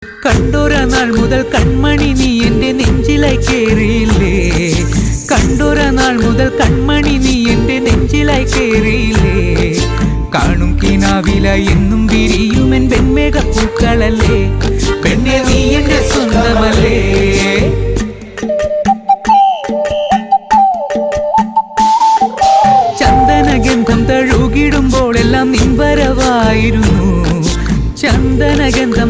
കണ്ടൊര നാൾ മുതൽ കൺമണി നീ എൻ്റെ നെഞ്ചിലായി കേറിയില്ലേ, കണ്ടൊര നാൾ മുതൽ കൺമണി നീ എൻ്റെ നെഞ്ചിലായി കേറിയില്ലേ. കാണും കിനാവില എന്നും വിരിയുമെൻ വെൺമേഘപ്പൂക്കളല്ലേ, പെണ്ണെ നീ എൻ്റെ സ്വന്തമല്ലേ. ചന്ദനഗന്ധം തഴുകിടുമ്പോൾ എല്ലാം നിൻ വരവായിരുന്നു, ചന്ദനഗന്ധം